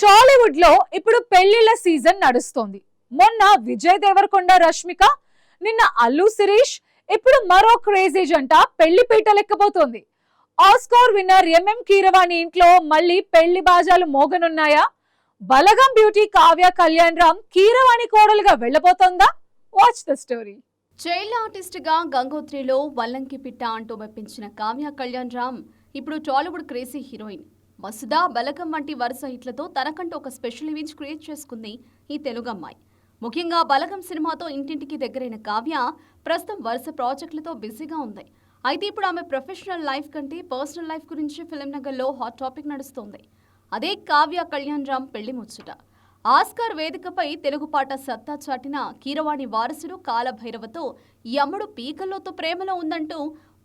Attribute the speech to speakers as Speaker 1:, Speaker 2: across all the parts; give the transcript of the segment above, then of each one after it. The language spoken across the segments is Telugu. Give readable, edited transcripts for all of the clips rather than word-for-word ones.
Speaker 1: టాలీవుడ్ లో ఇప్పుడు పెళ్లిళ్ల సీజన్ నడుస్తోంది. మొన్న విజయ్ దేవరకొండ రష్మిక, నిన్న అల్లు శిరీష్, ఇప్పుడు మరో క్రేజీ జంట పెళ్లి పీటలెక్కబోతోంది. ఆస్కార్ విన్నర్ కీరవాణి ఇంట్లో మళ్ళీ పెళ్లి బాజాలు మోగనున్నాయా? బలగం బ్యూటీ కావ్య కళ్యాణ్ రామ్ కీరవాణి కోడలుగా వెళ్లబోతోందా? Watch the story.
Speaker 2: Child artist గా గంగోత్రిలో వల్లంకి పిట్ట అంటూ మెప్పించిన కావ్య కళ్యాణ్ రామ్ ఇప్పుడు టాలీవుడ్ క్రేజీ హీరోయిన్. వసుదా, బలగం వంటి వరుస హిట్లతో తనకంటూ ఒక స్పెషల్ ఇమేజ్ క్రియేట్ చేసుకుంది ఈ తెలుగు అమ్మాయి. ముఖ్యంగా బలగం సినిమాతో ఇంటింటికి దగ్గరైన కావ్య ప్రస్తుతం వరుస ప్రాజెక్టులతో బిజీగా ఉంది. అయితే ఇప్పుడు ఆమె ప్రొఫెషనల్ లైఫ్ కంటే పర్సనల్ లైఫ్ గురించి ఫిల్మ్ నగర్లో హాట్ టాపిక్ నడుస్తోంది. అదే కావ్య కళ్యాణ్ రామ్ పెళ్లి ముచ్చట. ఆస్కార్ వేదికపై తెలుగు పాట సత్తా చాటిన కీరవాణి వారసుడు కాలభైరవతో యమ్ముడు పీకల్లోతో ప్రేమలో ఉందంటూ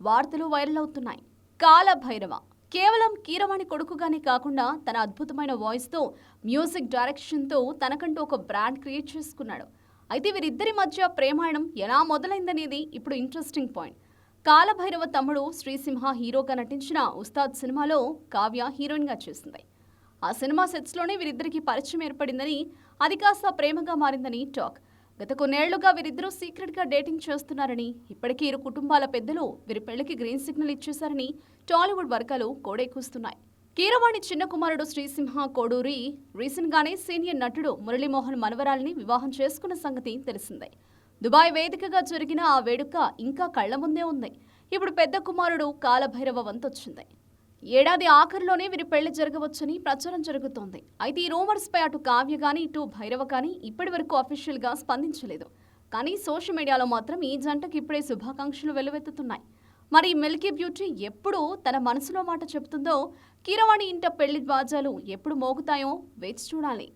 Speaker 2: వార్తలు వైరల్ అవుతున్నాయి. కాలభైరవ కేవలం కీరవాణి కొడుకుగానే కాకుండా తన అద్భుతమైన వాయిస్తో, మ్యూజిక్ డైరెక్షన్తో తనకంటూ ఒక బ్రాండ్ క్రియేట్ చేసుకున్నాడు. అయితే వీరిద్దరి మధ్య ప్రేమాయణం ఎలా మొదలైందనేది ఇప్పుడు ఇంట్రెస్టింగ్ పాయింట్. కాలభైరవ తమ్ముడు శ్రీసింహ హీరోగా నటించిన ఉస్తాద్ సినిమాలో కావ్య హీరోయిన్గా చేసింది. ఆ సినిమా సెట్స్లోనే వీరిద్దరికి పరిచయం ఏర్పడిందని, అది కాస్త ప్రేమగా మారిందని టాక్. గత కొన్నేళ్లుగా వీరిద్దరూ సీక్రెట్గా డేటింగ్ చేస్తున్నారని, ఇప్పటికీ ఇరు కుటుంబాల పెద్దలు వీరి పెళ్లికి గ్రీన్ సిగ్నల్ ఇచ్చేశారని టాలీవుడ్ వర్గాలు కోడెక్కుస్తున్నాయి. కీరవాణి చిన్న కుమారుడు శ్రీసింహ కోడూరి రీసెంట్గానే సీనియర్ నటుడు మురళీమోహన్ మనవరాల్ని వివాహం చేసుకున్న సంగతి తెలిసిందే. దుబాయ్ వేదికగా జరిగిన ఆ వేడుక ఇంకా కళ్ల ముందే ఉంది. ఇప్పుడు పెద్ద కుమారుడు కాలభైరవ వంతొచ్చింది. ఏడాది ఆఖరిలోనే వీరి పెళ్లి జరగవచ్చని ప్రచారం జరుగుతోంది. అయితే ఈ రూమర్స్ పై అటు కావ్య గానీ ఇటు భైరవ కానీ ఇప్పటి వరకు అఫీషియల్ గా స్పందించలేదు. కానీ సోషల్ మీడియాలో మాత్రం ఈ జంటకు ఇప్పుడే శుభాకాంక్షలు వెల్లువెత్తుతున్నాయి. మరి మిల్కీ బ్యూటీ ఎప్పుడు తన మనసులో మాట చెబుతుందో, కీరవాణి ఇంట పెళ్లి బాజాలు ఎప్పుడు మోగుతాయో వేచి చూడాలి.